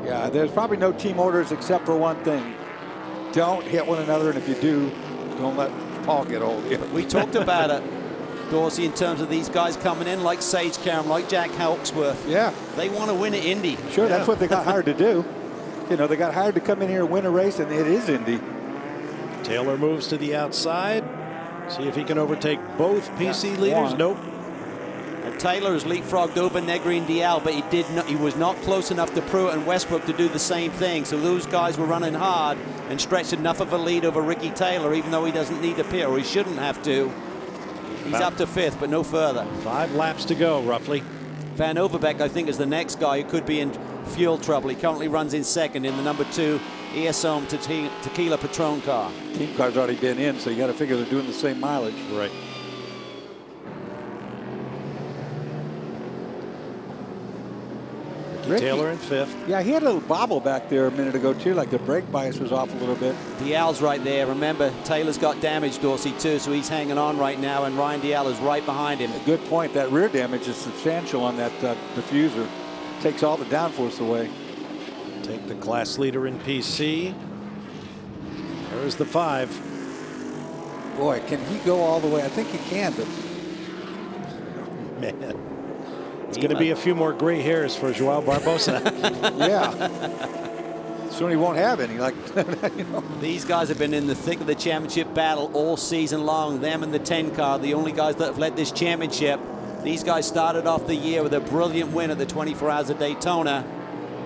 Yeah, there's probably no team orders except for one thing. Don't hit one another, and if you do, don't let Paul get hold of you. We talked about it, Dorsey, in terms of these guys coming in like Sage Karam, like Jack Hawksworth. Yeah. They want to win at Indy. Sure, that's what they got hired to do. You know, they got hired to come in here and win a race, and it is Indy. Taylor moves to the outside. See if he can overtake both PC leaders. Nope. Taylor has leapfrogged over Negri and Dial, but he was not close enough to Pruitt and Westbrook to do the same thing. So those guys were running hard and stretched enough of a lead over Ricky Taylor, even though he doesn't need to pit, or he shouldn't have to. He's up to 5th, but no further. 5 laps to go, roughly. Van Overbeck, I think, is the next guy who could be in fuel trouble. He currently runs in 2nd in the number 2 ESOM Tequila Patron car. Team car's already been in, so you got to figure they're doing the same mileage. Right. Ricky Taylor in 5th. Yeah, he had a little bobble back there a minute ago, too, like the brake bias was off a little bit. Dial's right there. Remember, Taylor's got damage, Dorsey, too, so he's hanging on right now, and Ryan Dial is right behind him. Good point. That rear damage is substantial on that diffuser. Takes all the downforce away. Take the class leader in PC. There's the 5. Boy, can he go all the way? I think he can, but man, it's going to be a few more gray hairs for Joao Barbosa. Yeah. Soon he won't have any. Like, you know. These guys have been in the thick of the championship battle all season long. Them and the 10 car, the only guys that have led this championship. These guys started off the year with a brilliant win at the 24 Hours of Daytona,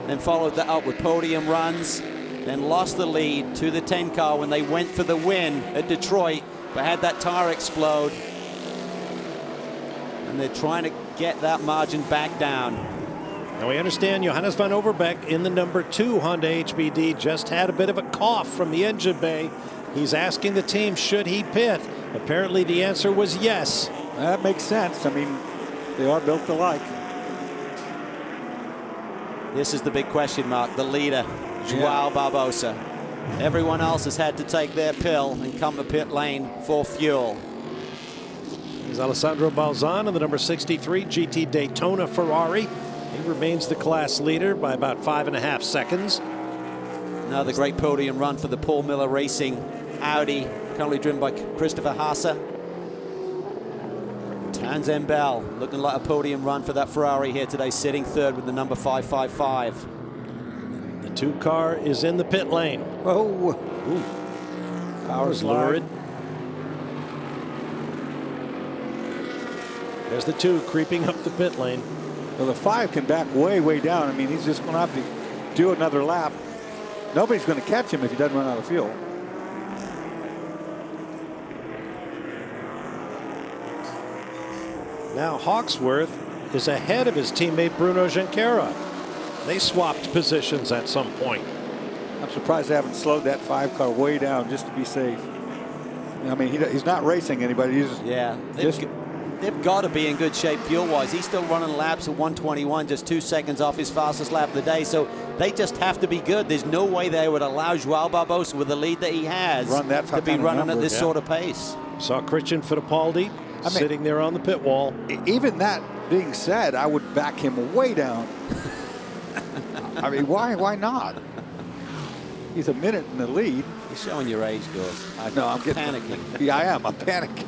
then followed that up with podium runs, then lost the lead to the 10 car when they went for the win at Detroit, but had that tire explode. And they're trying to get that margin back down. Now we understand Johannes van Overbeek in the number 2 Honda HBD just had a bit of a cough from the engine bay. He's asking the team, should he pit? Apparently the answer was yes. That makes sense. I mean, they are built alike. This is the big question mark, the leader, Joao Barbosa. Everyone else has had to take their pill and come to pit lane for fuel. There's Alessandro Balzan in the number 63 GT Daytona Ferrari. He remains the class leader by about 5.5 seconds. Another great podium run for the Paul Miller Racing Audi, currently driven by Christopher Haase. Tanzan Bell looking like a podium run for that Ferrari here today, sitting 3rd with the number 555. The 2 car is in the pit lane. Oh, Power's lurid. There's the 2 creeping up the pit lane. Well, the 5 can back way, way down. I mean, he's just going to have to do another lap. Nobody's going to catch him if he doesn't run out of fuel. Now Hawksworth is ahead of his teammate Bruno Junqueira. They swapped positions at some point. I'm surprised they haven't slowed that 5 car way down just to be safe. I mean, he's not racing anybody. He's they've got to be in good shape fuel-wise. He's still running laps at 121, just 2 seconds off his fastest lap of the day. So they just have to be good. There's no way they would allow Joao Barbosa, with the lead that he has, to be running at this sort of pace. Saw Christian Fittipaldi sitting there on the pit wall. Even that being said, I would back him way down. I mean, why not? He's a minute in the lead. You're showing your age, Doors. I know, I'm getting panicking. Yeah, I am. I'm panicking.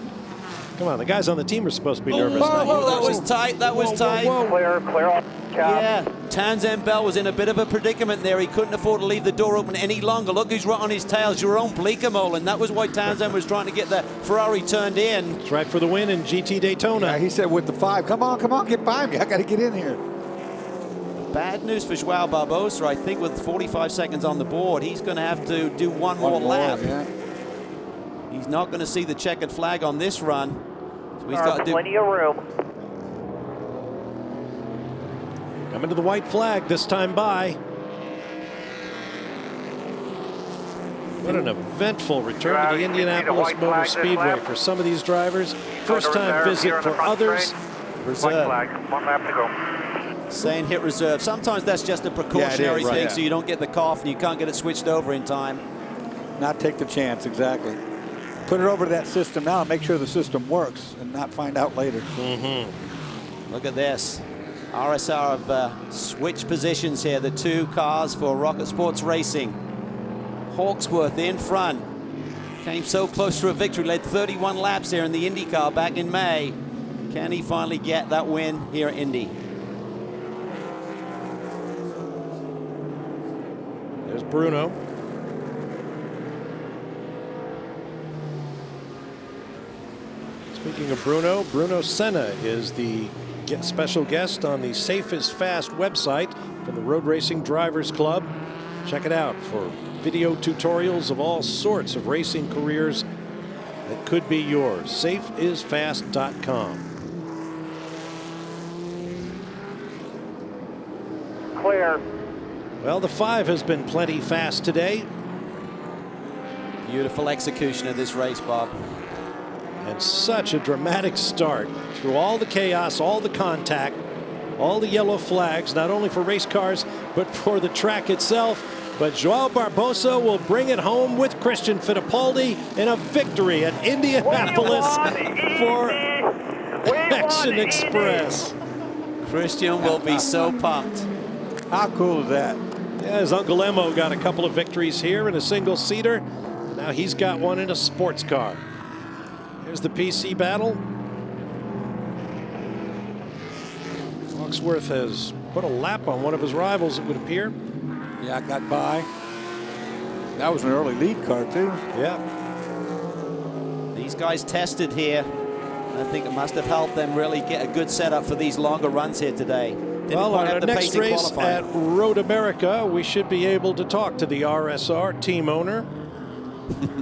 Come on, the guys on the team are supposed to be nervous. Whoa, that was tight. That was tight. Clear off cap. Yeah, Tanzan Bell was in a bit of a predicament there. He couldn't afford to leave the door open any longer. Look who's right on his tail, Jerome Bleekemolen. That was why Tanzan was trying to get the Ferrari turned in. It's right for the win in GT Daytona. Yeah, he said with the 5, come on, get by me. I got to get in here. Bad news for Joao Barbosa. I think with 45 seconds on the board, he's going to have to do one more lap. Yeah. He's not going to see the checkered flag on this run. So he's got to do plenty of room. Coming to the white flag this time by. What an eventful return to the Indianapolis Motor Speedway for some of these drivers. First time visit for others. Reserve. 1 lap to go. Saying hit reserve. Sometimes that's just a precautionary thing, so you don't get the cough and you can't get it switched over in time. Not take the chance, exactly. Put it over to that system now and make sure the system works and not find out later. Look at this. RSR have switched positions here, the two cars for Rocket Sports Racing. Hawksworth in front. Came so close to a victory, led 31 laps here in the IndyCar back in May. Can he finally get that win here at Indy? There's Bruno. Speaking of Bruno, Bruno Senna is the special guest on the Safe is Fast website from the Road Racing Drivers Club. Check it out for video tutorials of all sorts of racing careers that could be yours. safeisfast.com. Clear. Well, the 5 has been plenty fast today. Beautiful execution of this race, Bob. And such a dramatic start through all the chaos, all the contact, all the yellow flags, not only for race cars, but for the track itself. But Joao Barbosa will bring it home with Christian Fittipaldi in a victory at Indianapolis for Action Express. Christian will be so pumped. How cool is that? Yeah, his Uncle Emo got a couple of victories here in a single-seater. Now he's got one in a sports car. Here's the PC battle. Hawksworth has put a lap on one of his rivals, it would appear. Yeah, got by. That was an early lead car, too. Yeah. These guys tested here. I think it must have helped them really get a good setup for these longer runs here today. Didn't Well, quite on have our the next pace in race qualifying. at Road America, we should be able to talk to the RSR team owner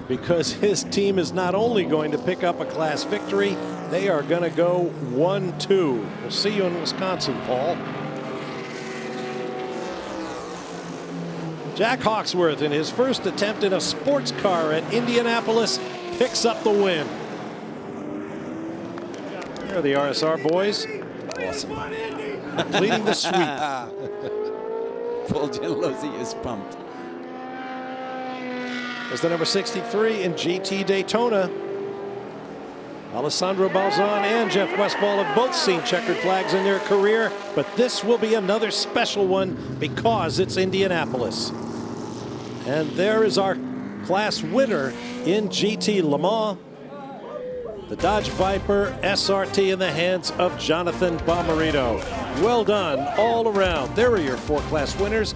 because his team is not only going to pick up a class victory, they are going to go 1-2. We'll see you in Wisconsin, Paul. Jack Hawksworth, in his first attempt in a sports car at Indianapolis, picks up the win. There are the RSR boys. Awesome. Completing the sweep. Paul Gianlosi is pumped. As the number 63 in GT Daytona. Alessandro Balzan and Jeff Westphal have both seen checkered flags in their career, but this will be another special one because it's Indianapolis. And there is our class winner in GT Le Mans. The Dodge Viper SRT in the hands of Jonathan Bomarito. Well done all around. There are your 4 class winners.